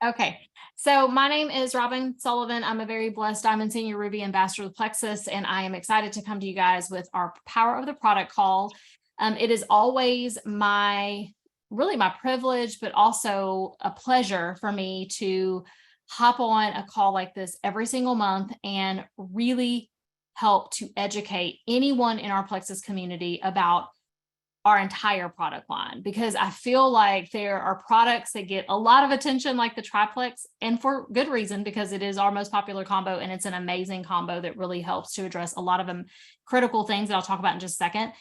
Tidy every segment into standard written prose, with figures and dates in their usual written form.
Okay. So my name is Robin Sullivan. I'm a very blessed Diamond Senior Ruby Ambassador with Plexus, and I am excited to come to you guys with our Power of the Product call. It is always really my privilege, but also a pleasure for me to hop on a call like this every single month and really help to educate anyone in our Plexus community about our entire product line, because I feel like there are products that get a lot of attention, like the triplex, and for good reason, because it is our most popular combo and it's an amazing combo that really helps to address a lot of them critical things that I'll talk about in just a second.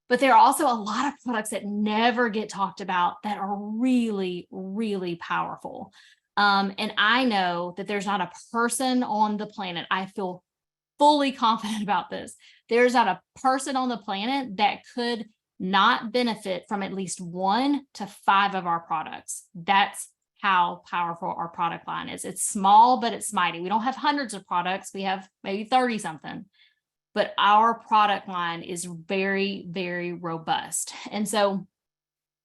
But there are also a lot of products that never get talked about that are really, really powerful. And I know that there's not a person on the planet, I feel fully confident about this. There's not a person on the planet that could not benefit from at least 1 to 5 of our products. That's how powerful our product line is. It's small, but it's mighty. We don't have hundreds of products. We have maybe 30 something, but our product line is very, very robust. And so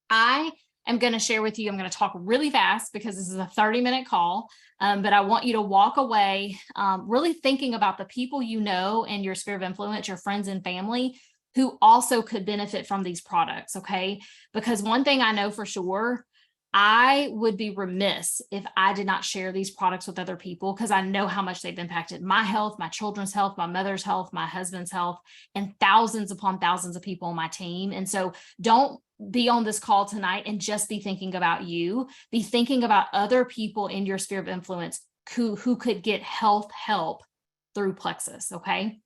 I am going to share with you, I'm going to talk really fast because this is a 30-minute call, but I want you to walk away really thinking about the people you know in your sphere of influence, your friends and family, who also could benefit from these products, okay? Because one thing I know for sure, I would be remiss if I did not share these products with other people, because I know how much they've impacted my health, my children's health, my mother's health, my husband's health, and thousands upon thousands of people on my team. And so don't be on this call tonight and just be thinking about you. Be thinking about other people in your sphere of influence who could get health help through Plexus, okay?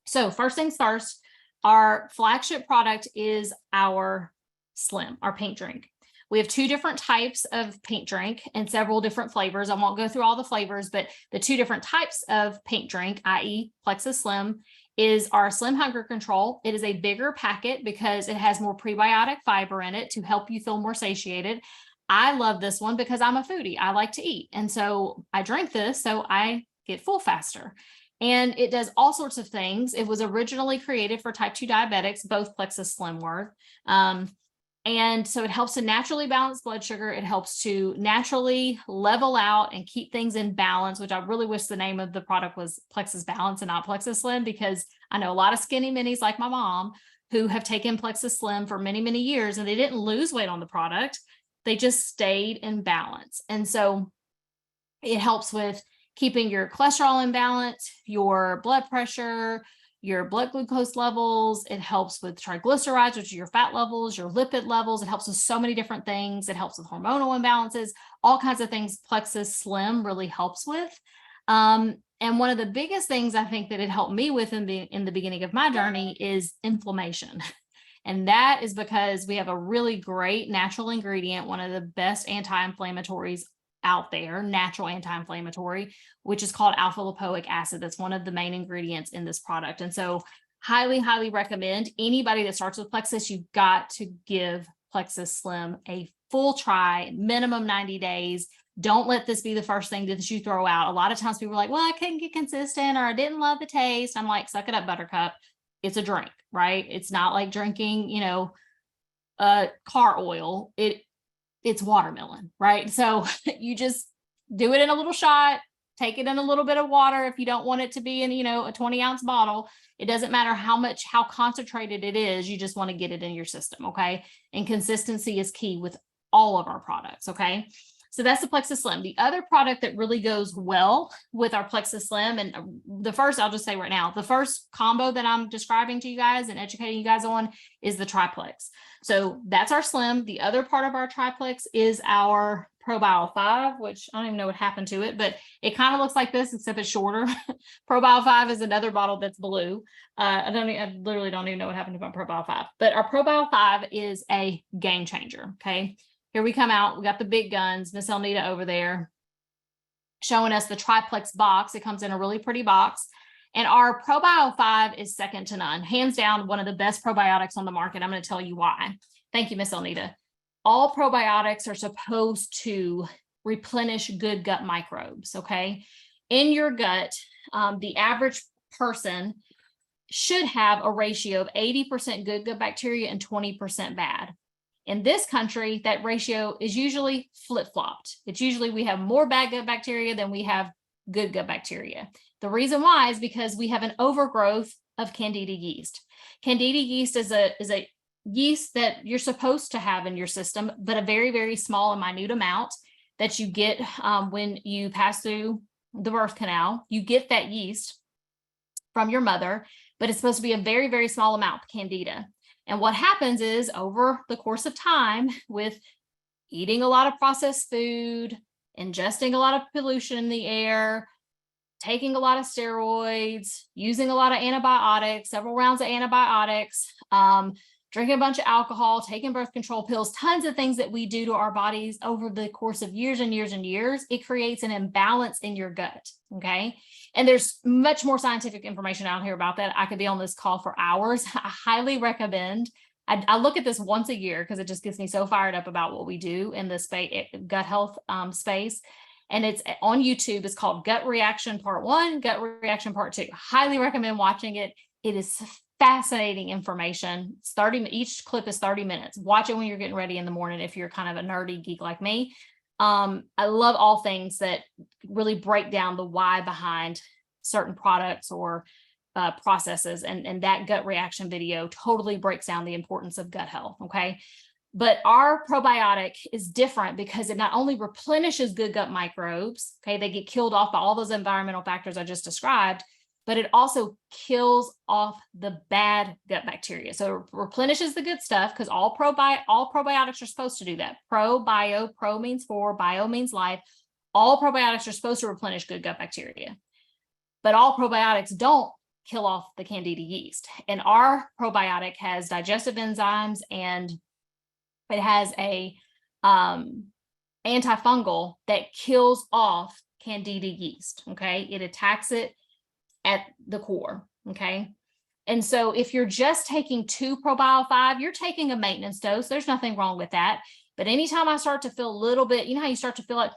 So first things first, our flagship product is our Slim, our paint drink. We have 2 different types of paint drink and several different flavors. I won't go through all the flavors, but the 2 different types of paint drink, i.e. Plexus Slim, is our Slim Hunger Control. It is a bigger packet because it has more prebiotic fiber in it to help you feel more satiated. I love this one because I'm a foodie. I like to eat. And so I drink this so I get full faster. And it does all sorts of things. It was originally created for type 2 diabetics, both Plexus Slim were. And so it helps to naturally balance blood sugar. It helps to naturally level out and keep things in balance, which I really wish the name of the product was Plexus Balance and not Plexus Slim, because I know a lot of skinny minis like my mom who have taken Plexus Slim for many, many years, and they didn't lose weight on the product. They just stayed in balance. And so it helps with keeping your cholesterol in balance, your blood pressure, your blood glucose levels. It helps with triglycerides, which are your fat levels, your lipid levels. It helps with so many different things. It helps with hormonal imbalances, all kinds of things Plexus Slim really helps with. And one of the biggest things I think that it helped me with in the beginning of my journey is inflammation. And that is because we have a really great natural ingredient, one of the best anti-inflammatories out there, natural anti-inflammatory, which is called alpha lipoic acid. That's one of the main ingredients in this product. And so highly, highly recommend anybody that starts with Plexus, you've got to give Plexus Slim a full try, minimum 90 days. Don't let this be the first thing that you throw out. A lot of times people are like, well, I couldn't get consistent, or I didn't love the taste. I'm like, suck it up, Buttercup. It's a drink, right? It's not like drinking, car oil. It's watermelon, right? So you just do it in a little shot, take it in a little bit of water. If you don't want it to be in, a 20-ounce bottle, it doesn't matter how concentrated it is. You just want to get it in your system. Okay. And consistency is key with all of our products. Okay. So that's the Plexus Slim. The other product that really goes well with our Plexus Slim, and I'll just say right now, the first combo that I'm describing to you guys and educating you guys on is the triplex. So that's our Slim. The other part of our triplex is our ProBio 5, which I don't even know what happened to it, but it kind of looks like this, except it's shorter. ProBio 5 is another bottle that's blue. I literally don't even know what happened to my ProBio 5, but our ProBio 5 is a game changer. Okay. Here we come out. We got the big guns. Miss Elnita over there showing us the triplex box. It comes in a really pretty box. And our ProBio 5 is second to none. Hands down, one of the best probiotics on the market. I'm going to tell you why. Thank you, Miss Elnita. All probiotics are supposed to replenish good gut microbes, okay? In your gut, the average person should have a ratio of 80% good gut bacteria and 20% bad. In this country, that ratio is usually flip-flopped. It's usually we have more bad gut bacteria than we have good gut bacteria. The reason why is because we have an overgrowth of Candida yeast. Candida yeast is a yeast that you're supposed to have in your system, but a very, very small and minute amount that you get when you pass through the birth canal. You get that yeast from your mother, but it's supposed to be a very, very small amount of Candida. And what happens is over the course of time, with eating a lot of processed food, ingesting a lot of pollution in the air, taking a lot of steroids, using a lot of antibiotics, several rounds of antibiotics, drinking a bunch of alcohol, taking birth control pills, tons of things that we do to our bodies over the course of years and years and years, it creates an imbalance in your gut, okay? And there's much more scientific information out here about that. I could be on this call for hours. I highly recommend. I look at this once a year because it just gets me so fired up about what we do in the gut health space. And it's on YouTube. It's called Gut Reaction Part 1, Gut Reaction Part 2. Highly recommend watching it. It is fascinating information. It's 30, each clip is 30 minutes. Watch it when you're getting ready in the morning if you're kind of a nerdy geek like me. I love all things that really break down the why behind certain products or processes, and that gut reaction video totally breaks down the importance of gut health, okay? But our probiotic is different because it not only replenishes good gut microbes, okay, they get killed off by all those environmental factors I just described, but it also kills off the bad gut bacteria. So it replenishes the good stuff because all probiotics are supposed to do that. Pro means for, bio means life. All probiotics are supposed to replenish good gut bacteria, but all probiotics don't kill off the Candida yeast. And our probiotic has digestive enzymes, and it has a antifungal that kills off Candida yeast, okay? It attacks it at the core, okay? And so if you're just taking 2 Probio-5, you're taking a maintenance dose. There's nothing wrong with that. But anytime I start to feel a little bit, you know how you start to feel like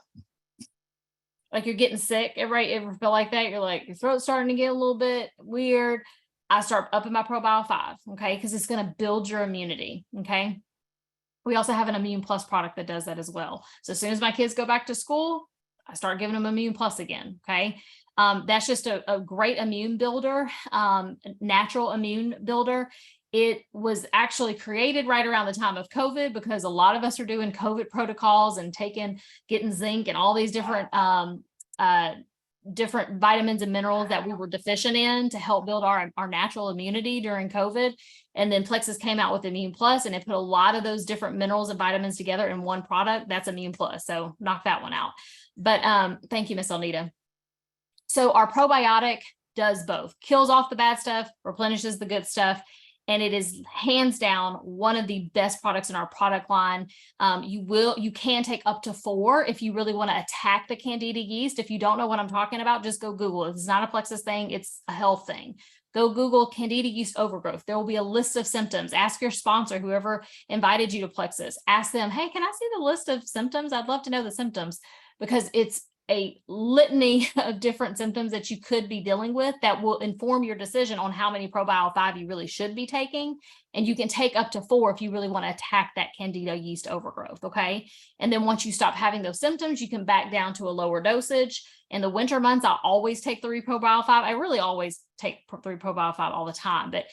you're getting sick, right? Ever feel like that? You're like, your throat's starting to get a little bit weird. I start upping my Probio-5, okay? Because it's going to build your immunity, okay? We also have an Immune Plus product that does that as well. So as soon as my kids go back to school, I start giving them Immune Plus again, okay? That's just a great immune builder, natural immune builder. It was actually created right around the time of COVID because a lot of us are doing COVID protocols and getting zinc and all these different vitamins and minerals that we were deficient in to help build our natural immunity during COVID. And then Plexus came out with Immune Plus, and it put a lot of those different minerals and vitamins together in one product. That's Immune Plus. So knock that one out. But thank you, Miss Elnita. So our probiotic does both, kills off the bad stuff, replenishes the good stuff, and it is hands down one of the best products in our product line. You can take up to 4 if you really want to attack the Candida yeast. If you don't know what I'm talking about, just go Google it. It's not a Plexus thing, it's a health thing. Go Google Candida yeast overgrowth. There will be a list of symptoms. Ask your sponsor, whoever invited you to Plexus. Ask them, hey, can I see the list of symptoms? I'd love to know the symptoms, because it's a litany of different symptoms that you could be dealing with that will inform your decision on how many Probio-5 you really should be taking. And you can take up to 4 if you really want to attack that Candida yeast overgrowth, okay? And then once you stop having those symptoms, you can back down to a lower dosage. In the winter months, I always take 3 Probio-5. I really always take 3 Probio-5 all the time, but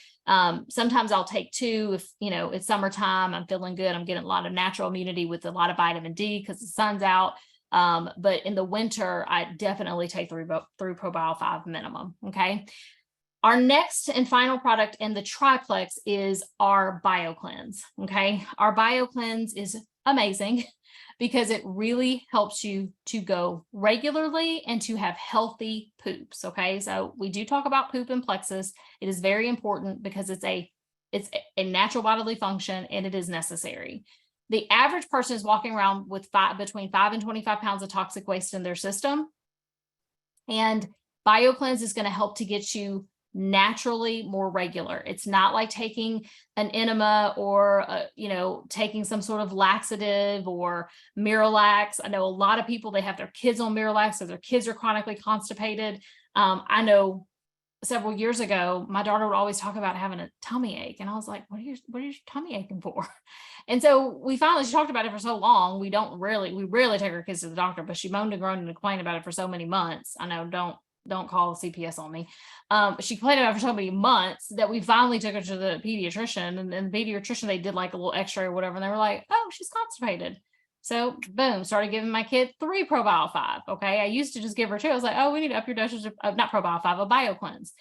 sometimes I'll take 2 if, it's summertime, I'm feeling good, I'm getting a lot of natural immunity with a lot of vitamin D because the sun's out. But in the winter, I definitely take 3 Probio-5 minimum, okay? Our next and final product in the triplex is our BioCleanse, okay? Our BioCleanse is amazing because it really helps you to go regularly and to have healthy poops, okay? So we do talk about poop and Plexus. It is very important because it's a natural bodily function and it is necessary. The average person is walking around with between 5 and 25 pounds of toxic waste in their system. And BioCleanse is going to help to get you naturally more regular. It's not like taking an enema or, taking some sort of laxative or Miralax. I know a lot of people, they have their kids on Miralax, so their kids are chronically constipated. I know several years ago, my daughter would always talk about having a tummy ache. And I was like, what are your tummy aching for? And so she talked about it for so long. We rarely take our kids to the doctor, but she moaned and groaned and complained about it for so many months. I know, don't call CPS on me. She complained about it for so many months that we finally took her to the pediatrician, and the pediatrician, they did like a little x-ray or whatever. And they were like, oh, she's constipated. So boom, started giving my kid 3 ProBio 5. Okay. I used to just give her 2. I was like, oh, we need to up your dosage of not ProBio 5, a BioCleanse.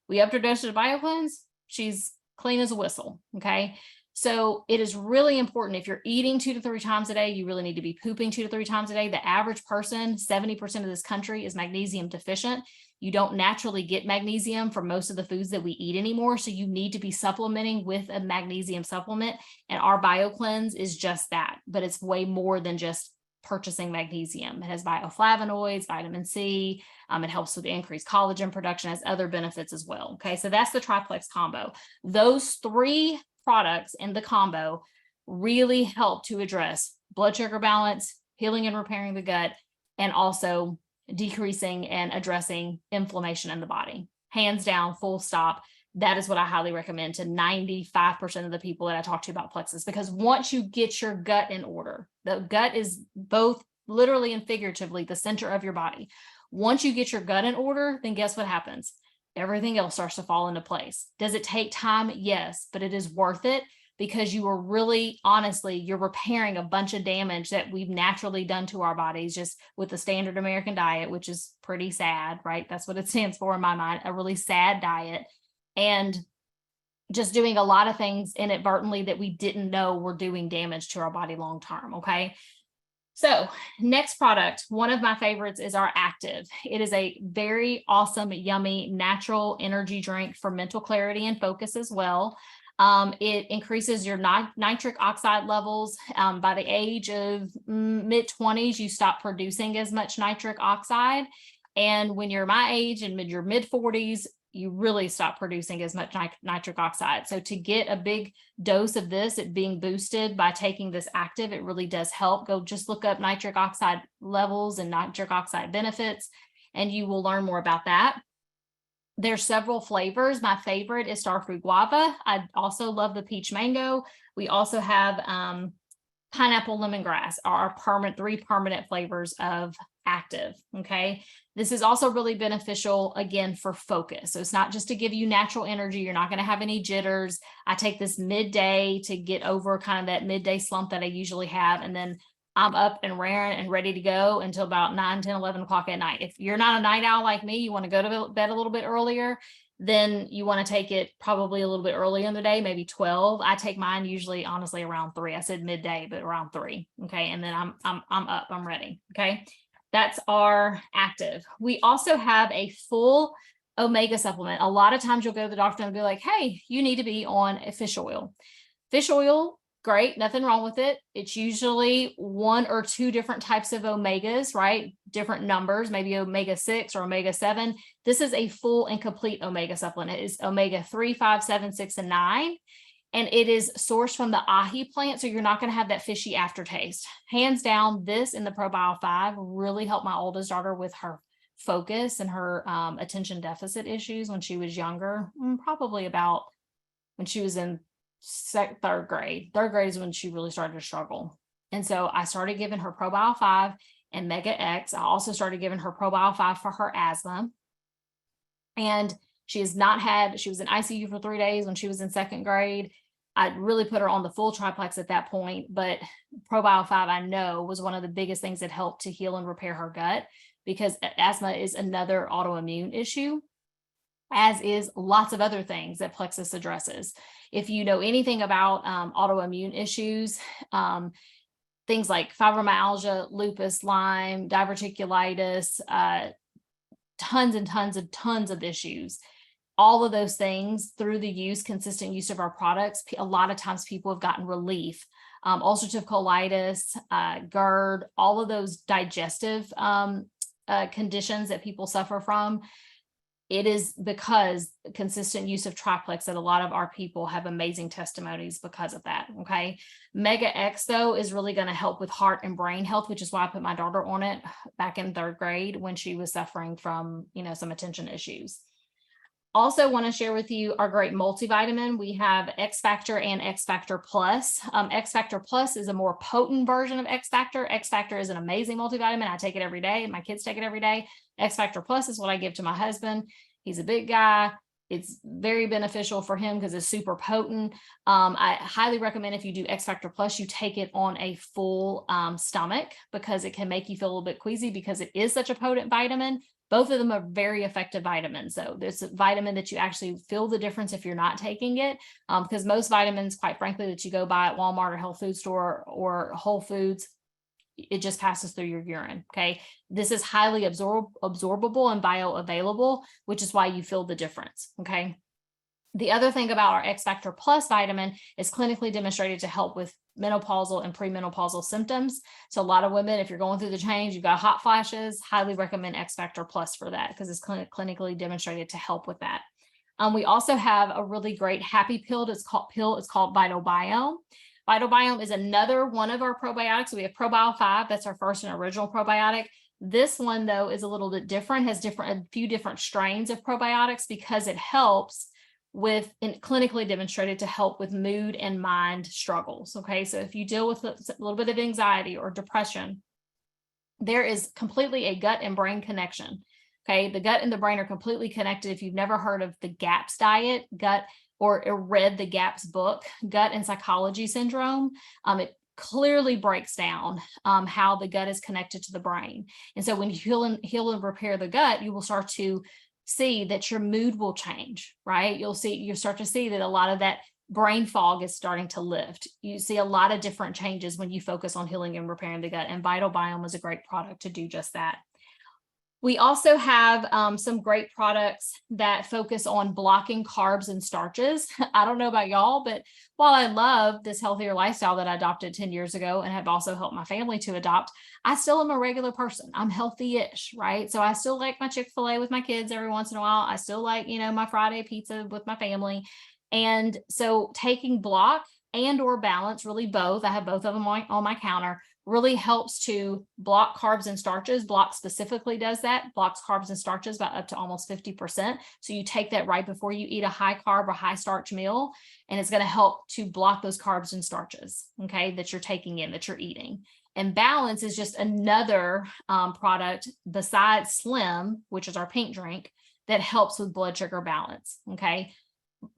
We upped her dosage of BioCleanse. She's clean as a whistle. Okay. So it is really important, if you're eating 2 to 3 times a day, you really need to be pooping 2 to 3 times a day. The average person, 70% of this country, is magnesium deficient. You don't naturally get magnesium from most of the foods that we eat anymore. So you need to be supplementing with a magnesium supplement. And our BioCleanse is just that, but it's way more than just purchasing magnesium. It has bioflavonoids, vitamin C. It helps with increased collagen production, has other benefits as well. Okay, so that's the triplex combo. Those 3 products in the combo really help to address blood sugar balance, healing and repairing the gut, and also decreasing and addressing inflammation in the body. Hands down, full stop. That is what I highly recommend to 95% of the people that I talk to about Plexus, because once you get your gut in order, the gut is both literally and figuratively the center of your body. Once you get your gut in order, then guess what happens? Everything else starts to fall into place. Does it take time? Yes, but it is worth it, because you are really, honestly, you're repairing a bunch of damage that we've naturally done to our bodies just with the standard American diet, which is pretty sad, right? That's what it stands for in my mind, a really sad diet. And just doing a lot of things inadvertently that we didn't know were doing damage to our body long term. Okay. So next product, one of my favorites, is our Active. It is a very awesome, yummy, natural energy drink for mental clarity and focus as well. It increases your nitric oxide levels. By the age of mid-20s, you stop producing as much nitric oxide. And when you're my age and your mid-40s, you really stop producing as much nitric oxide. So to get a big dose of this, it being boosted by taking this Active, it really does help. Go just look up nitric oxide levels and nitric oxide benefits, and you will learn more about that. There's several flavors. My favorite is Starfruit Guava. I also love the peach mango. We also have pineapple lemongrass, our 3 permanent flavors of Active. Okay. This is also really beneficial, again, for focus. So it's not just to give you natural energy. You're not going to have any jitters. I take this midday to get over kind of that midday slump that I usually have. And then I'm up and raring and ready to go until about 9, 10, 11 o'clock at night. If you're not a night owl like me, you want to go to bed a little bit earlier, then you want to take it probably a little bit earlier in the day, maybe 12. I take mine usually, honestly, around 3. I said midday, but around 3. Okay. And then I'm up, I'm ready. Okay. That's our Active. We also have a full omega supplement. A lot of times you'll go to the doctor and be like, hey, you need to be on a fish oil. Fish oil, great, nothing wrong with it. It's usually 1 or 2 different types of omegas, right? Different numbers, maybe omega-6 or omega-7. This is a full and complete omega supplement. It is omega-3, 5, 7, 6, and 9. And it is sourced from the ahi plant, so you're not going to have that fishy aftertaste. Hands down, this and the ProBio 5 really helped my oldest daughter with her focus and her attention deficit issues when she was younger, probably about when she was in 3rd grade. 3rd grade is when she really started to struggle. And so I started giving her ProBio 5 and Mega X. I also started giving her ProBio 5 for her asthma. And she was in ICU for 3 days when she was in 2nd grade. I really put her on the full triplex at that point, but ProBio 5, I know, was one of the biggest things that helped to heal and repair her gut, because asthma is another autoimmune issue, as is lots of other things that Plexus addresses. If you know anything about autoimmune issues, things like fibromyalgia, lupus, Lyme, diverticulitis, tons and tons of issues. All of those things, through the consistent use of our products, a lot of times people have gotten relief. Ulcerative colitis, GERD, all of those digestive conditions that people suffer from. It is because consistent use of triplex that a lot of our people have amazing testimonies because of that. Okay. Mega X, though, is really going to help with heart and brain health, which is why I put my daughter on it back in 3rd grade when she was suffering from, some attention issues. Also want to share with you our great multivitamin. We have X Factor and X Factor Plus. X Factor Plus is a more potent version of X Factor. X Factor is an amazing multivitamin. I take it every day. My kids take it every day. X Factor Plus is what I give to my husband. He's a big guy. It's very beneficial for him because it's super potent. I highly recommend if you do X Factor Plus, you take it on a full stomach because it can make you feel a little bit queasy because it is such a potent vitamin. Both of them are very effective vitamins. So there's a vitamin that you actually feel the difference if you're not taking it, because most vitamins, quite frankly, that you go buy at Walmart or health food store or Whole Foods, it just passes through your urine. Okay. This is highly absorbable and bioavailable, which is why you feel the difference. Okay. The other thing about our X Factor Plus vitamin is clinically demonstrated to help with menopausal and premenopausal symptoms. So a lot of women, if you're going through the change, you've got hot flashes, highly recommend X Factor Plus for that because it's clinically demonstrated to help with that. We also have a really great happy pill. It's called Vital Biome. Vital Biome is another one of our probiotics. We have ProBio 5. That's our first and original probiotic. This one, though, is a little bit different, has a few different strains of probiotics because it helps with and clinically demonstrated to help with mood and mind struggles. Okay, so if you deal with a little bit of anxiety or depression, there is completely a gut and brain connection. Okay, the gut and the brain are completely connected. If you've never heard of the GAPS diet, or read the GAPS book, Gut and Psychology Syndrome, it clearly breaks down how the gut is connected to the brain. And so when you heal and repair the gut, you will start to see that your mood will change, right? You'll start to see that a lot of that brain fog is starting to lift. You see a lot of different changes when you focus on healing and repairing the gut, and Vital Biome is a great product to do just that. We also have some great products that focus on blocking carbs and starches. I don't know about y'all, but while I love this healthier lifestyle that I adopted 10 years ago and have also helped my family to adopt, I still am a regular person. I'm healthy-ish, right? So I still like my Chick-fil-A with my kids every once in a while. I still like, my Friday pizza with my family. And so taking Block and or Balance, really both, I have both of them on my counter, really helps to block carbs and starches. Block specifically does that, blocks carbs and starches by up to almost 50%. So you take that right before you eat a high carb or high starch meal, and it's going to help to block those carbs and starches, okay, that you're taking in, that you're eating. And Balance is just another product besides Slim, which is our pink drink, that helps with blood sugar balance, okay?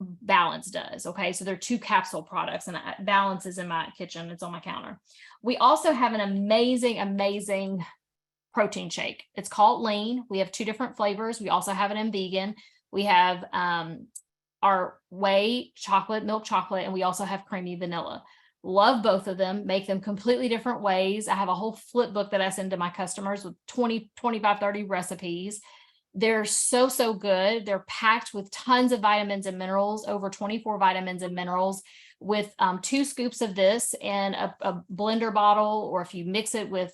Balance does. Okay, so they're 2 capsule products, and Balance is in my kitchen. It's on my counter. We also have an amazing protein shake. It's called Lean. We have 2 different flavors. We also have it in vegan. We have our whey chocolate, milk chocolate, and we also have creamy vanilla. Love both of them, make them completely different ways. I have a whole flip book that I send to my customers with 20, 25, 30 recipes. They're so good. They're packed with tons of vitamins and minerals, over 24 vitamins and minerals, with 2 scoops of this in a blender bottle, or if you mix it with,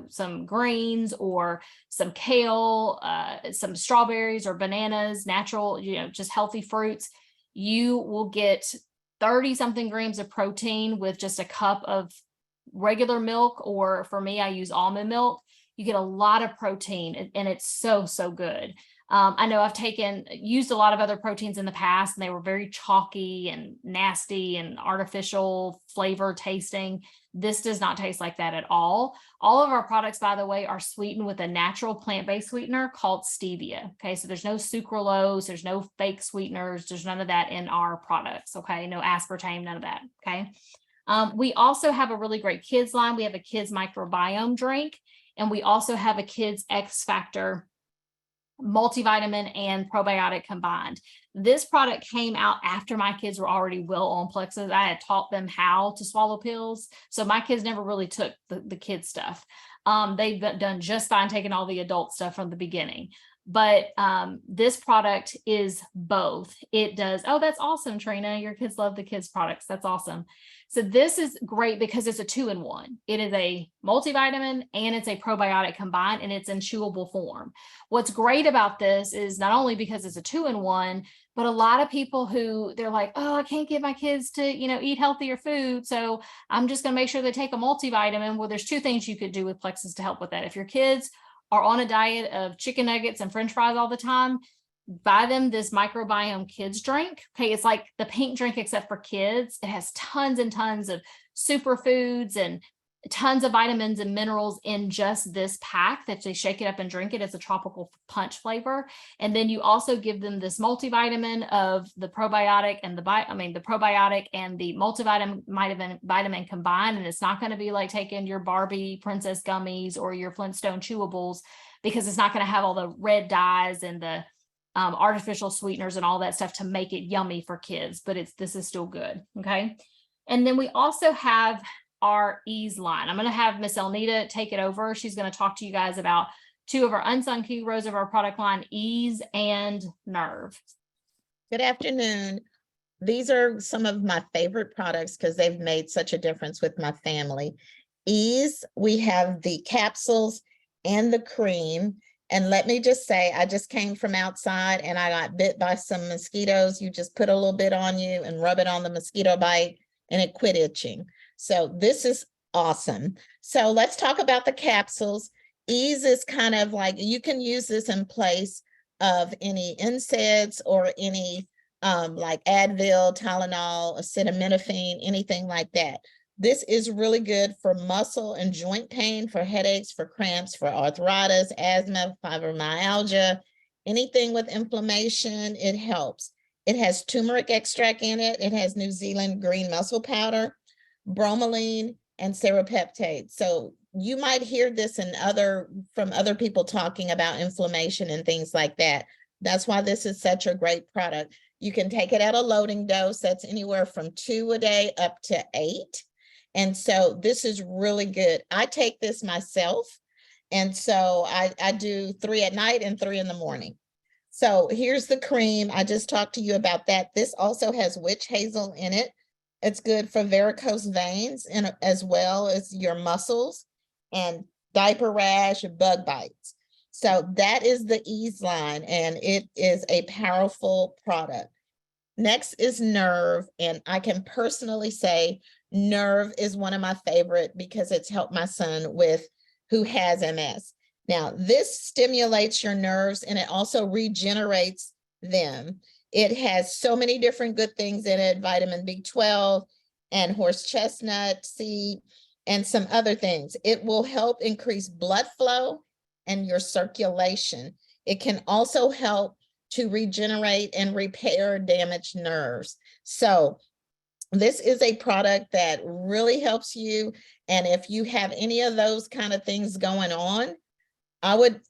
some greens or some kale, some strawberries or bananas, natural, just healthy fruits, you will get 30 something grams of protein with just a cup of regular milk, or for me, I use almond milk. You get a lot of protein, and it's so good. I know I've used a lot of other proteins in the past, and they were very chalky and nasty and artificial flavor tasting. This does not taste like that at all. All of our products, by the way, are sweetened with a natural plant-based sweetener called stevia. Okay, so there's no sucralose, there's no fake sweeteners, there's none of that in our products. Okay, no aspartame, none of that. Okay. We also have a really great kids line. We have a kids microbiome drink, and we also have a kids X Factor multivitamin and probiotic combined. This product came out after my kids were already well on Plexus. I had taught them how to swallow pills. So my kids never really took the kid stuff. They've done just fine taking all the adult stuff from the beginning. But this product is both. It does. Oh, that's awesome, Trina. Your kids love the kids products. That's awesome. So this is great because it's a 2-in-1. It is a multivitamin and it's a probiotic combined, and it's in chewable form. What's great about this is not only because it's a 2-in-1, but a lot of people who they're like, oh, I can't get my kids to, eat healthier food, so I'm just going to make sure they take a multivitamin. Well, there's 2 things you could do with Plexus to help with that. If your kids are on a diet of chicken nuggets and French fries all the time, buy them this microbiome kids drink. Okay, it's like the pink drink except for kids. It has tons and tons of superfoods and tons of vitamins and minerals in just this pack that they shake it up and drink it. It's a tropical punch flavor. And then you also give them this multivitamin of the probiotic and the probiotic and the vitamin combined. And it's not going to be like taking your Barbie princess gummies or your Flintstone chewables, because it's not going to have all the red dyes and the artificial sweeteners and all that stuff to make it yummy for kids, but this is still good. Okay. And then we also have our Ease line. I'm going to have Miss Elnita take it over. She's going to talk to you guys about two of our unsung heroes of our product line, Ease and Nerve. Good afternoon. These are some of my favorite products because they've made such a difference with my family. Ease, we have the capsules and the cream. And let me just say, I just came from outside and I got bit by some mosquitoes. You just put a little bit on you and rub it on the mosquito bite and it quit itching. So this is awesome. So let's talk about the capsules. Ease is kind of like, you can use this in place of any NSAIDs or any like Advil, Tylenol, acetaminophen, anything like that. This is really good for muscle and joint pain, for headaches, for cramps, for arthritis, asthma, fibromyalgia, anything with inflammation, it helps. It has turmeric extract in it. It has New Zealand green mussel powder, bromelain, and serrapeptase. So you might hear this from other people talking about inflammation and things like that. That's why this is such a great product. You can take it at a loading dose. That's anywhere from 2 a day up to 8. And so this is really good. I take this myself. And so I do 3 at night and 3 in the morning. So here's the cream. I just talked to you about that. This also has witch hazel in it. It's good for varicose veins and as well as your muscles and diaper rash and bug bites. So that is the Ease line, and it is a powerful product. Next is Nerve, and I can personally say Nerve is one of my favorite because it's helped my son who has MS. Now, this stimulates your nerves and it also regenerates them. It has so many different good things in it, vitamin B12 and horse chestnut seed and some other things. It will help increase blood flow and your circulation. It can also help to regenerate and repair damaged nerves. So this is a product that really helps you. And if you have any of those kind of things going on, I would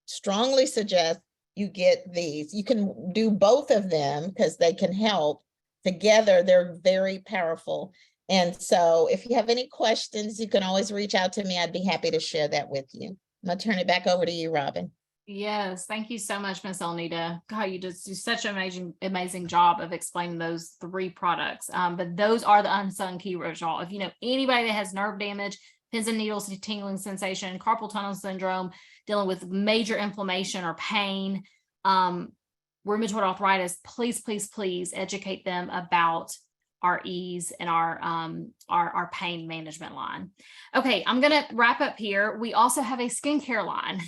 strongly suggest you get these. You can do both of them because they can help together. They're very powerful. And so if you have any questions, you can always reach out to me. I'd be happy to share that with you. I'm gonna turn it back over to you, Robin. Yes, thank you so much, Miss Elnita. God, you just do such an amazing job of explaining those 3 products. But those are the unsung heroes, y'all. If you know anybody that has nerve damage, pins and needles, tingling sensation, carpal tunnel syndrome, dealing with major inflammation or pain, rheumatoid arthritis, please educate them about our Ease and our pain management line. Okay, I'm gonna wrap up here. We also have a skincare line.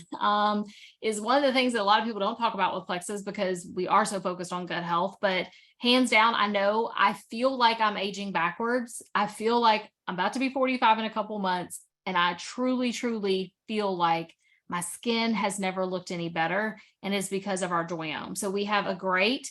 Is one of the things that a lot of people don't talk about with Plexus because we are so focused on gut health, but hands down, I feel like I'm aging backwards. I feel like I'm about to be 45 in a couple months, and I truly feel like my skin has never looked any better, and it's because of our Joyome. So we have a great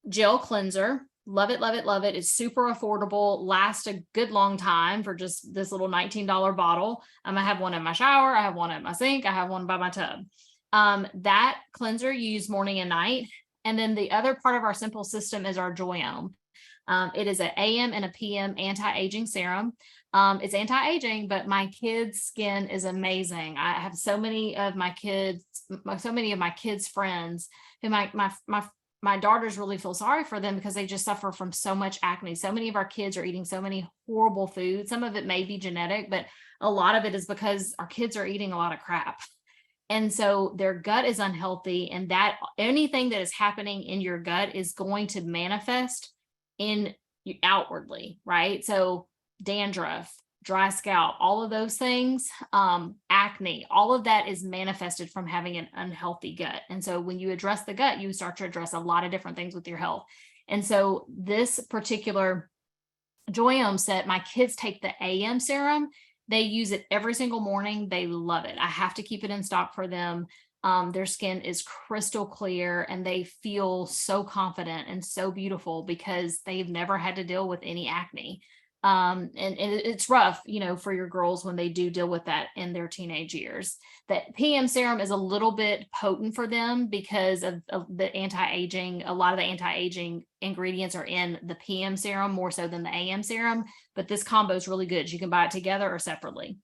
gel cleanser. Love it, love it, love it. It's super affordable, lasts a good long time for just this little $19 bottle. I have one in my shower, I have one at my sink, I have one by my tub. That cleanser you use morning and night. And then the other part of our simple system is our Joyome. It is an AM and a PM anti-aging serum. It's anti-aging, but my kids' skin is amazing. I have so many of my kids' friends who my daughters really feel sorry for them because they just suffer from so much acne. So many of our kids are eating so many horrible foods. Some of it may be genetic, but a lot of it is because our kids are eating a lot of crap. And so their gut is unhealthy, and that anything that is happening in your gut is going to manifest in outwardly, right? So dandruff, dry scalp, all of those things, acne, all of that is manifested from having an unhealthy gut. And so when you address the gut, you start to address a lot of different things with your health. And so this particular Joyome set, my kids take the AM serum. They use it every single morning. They love it. I have to keep it in stock for them. Their skin is crystal clear and they feel so confident and so beautiful because they've never had to deal with any acne. And it's rough, you know, for your girls when they do deal with that in their teenage years. That PM serum is a little bit potent for them because of the anti-aging. A lot of the anti-aging ingredients are in the PM serum more so than the AM serum, but this combo is really good. You can buy it together or separately.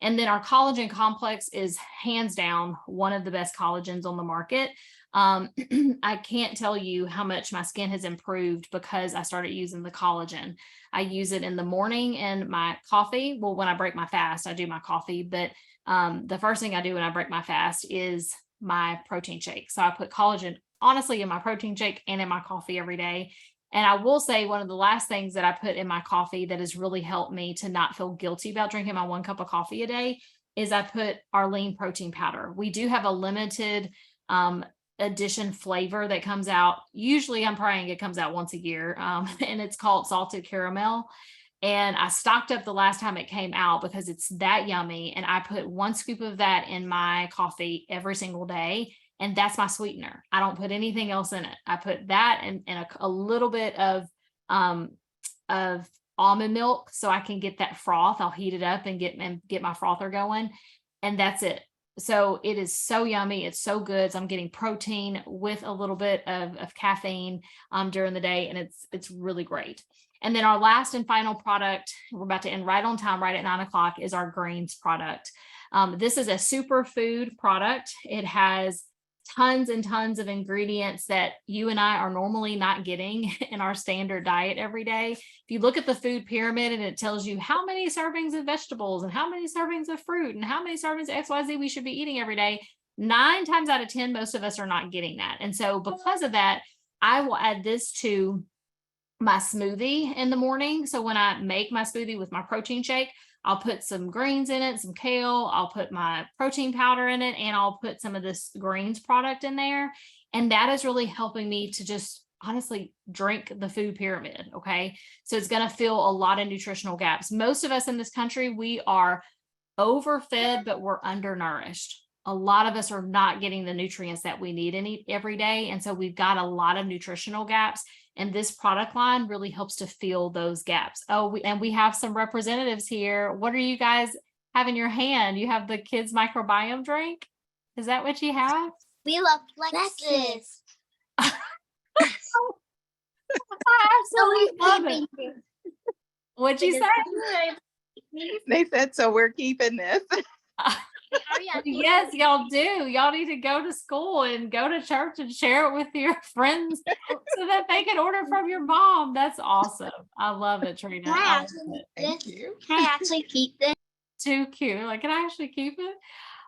And then our collagen complex is hands down one of the best collagens on the market. I can't tell you how much my skin has improved because I started using the collagen. I use it in the morning in my coffee. Well, when I break my fast, I do my coffee, but the first thing I do when I break my fast is my protein shake. So I put collagen honestly in my protein shake and in my coffee every day. And I will say one of the last things that I put in my coffee that has really helped me to not feel guilty about drinking my 1 cup of coffee a day is I put our lean protein powder. We do have a limited edition flavor that comes out. Usually I'm praying it comes out once a year, and it's called salted caramel. And I stocked up the last time it came out because it's that yummy. And I put 1 scoop of that in my coffee every single day. And that's my sweetener. I don't put anything else in it. I put that and a little bit of almond milk so I can get that froth. I'll heat it up and get my frother going. And that's it. So it is so yummy. It's so good. So I'm getting protein with a little bit of caffeine during the day. And it's really great. And then our last and final product, we're about to end right on time, right at 9 o'clock, is our greens product. This is a superfood product. It has tons and tons of ingredients that you and I are normally not getting in our standard diet every day. If you look at the food pyramid and it tells you how many servings of vegetables and how many servings of fruit and how many servings of XYZ we should be eating every day, 9 times out of 10, most of us are not getting that. And so because of that, I will add this to my smoothie in the morning. So when I make my smoothie with my protein shake, I'll put some greens in it, some kale, I'll put my protein powder in it, and I'll put some of this greens product in there. And that is really helping me to just honestly drink the food pyramid. Okay. So it's going to fill a lot of nutritional gaps. Most of us in this country, we are overfed, but we're undernourished. A lot of us are not getting the nutrients that we need and eat every day. And so we've got a lot of nutritional gaps. And this product line really helps to fill those gaps. Oh, we have some representatives here. What are you guys have in your hand? You have the kids microbiome drink. Is that what you have? We love Plexus. I absolutely love it. What'd you say? They said, so we're keeping this. Yes, y'all do. Y'all need to go to school and go to church and share it with your friends so that they can order from your mom. That's awesome. I love it, Trina. I love it. Thank you. Can I actually keep this? Too cute. Like, can I actually keep it?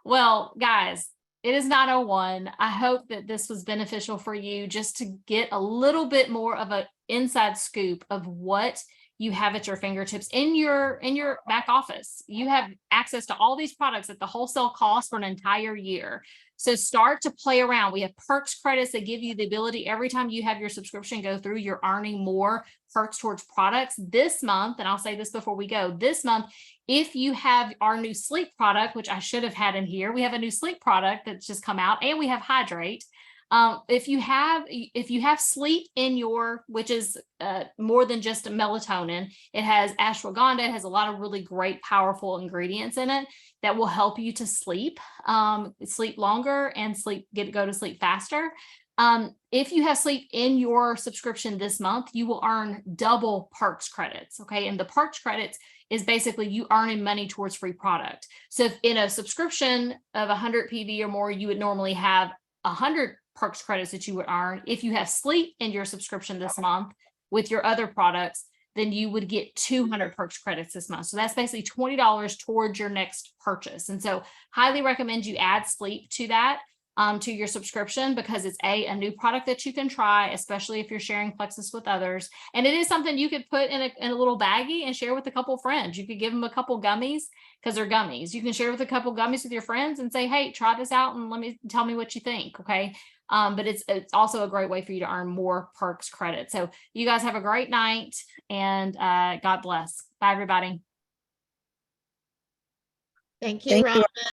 Well, guys, it is 9:01. I hope that this was beneficial for you just to get a little bit more of an inside scoop of what you have at your fingertips in your back office. You have access to all these products at the wholesale cost for an entire year. So start to play around. We have perks credits that give you the ability every time you have your subscription go through, you're earning more perks towards products this month. And I'll say this before we go, this month, if you have our new sleep product, which I should have had in here, we have a new sleep product that's just come out, and we have Hydrate. If you have sleep in your, which is more than just go, it has ashwagandha, it has a lot of really great, powerful ingredients in it that will help you to sleep longer and go to sleep faster. If you have sleep in your subscription this month, you will earn double perks credits. Okay. And the perks credits is basically you earning money towards free product. So if in a subscription of 100 PV or more, you would normally have 100 perks credits that you would earn. If you have sleep in your subscription this month with your other products, then you would get 200 perks credits this month. So that's basically $20 towards your next purchase. And so highly recommend you add sleep to that. to your subscription, because it's a new product that you can try, especially if you're sharing Plexus with others. And it is something you could put in a little baggie and share with a couple friends. You could give them a couple gummies, because they're gummies. You can share with a couple gummies with your friends and say, hey, try this out and tell me what you think. Okay. But it's also a great way for you to earn more perks credit. So you guys have a great night, and God bless. Bye, everybody. Thank you, Robin.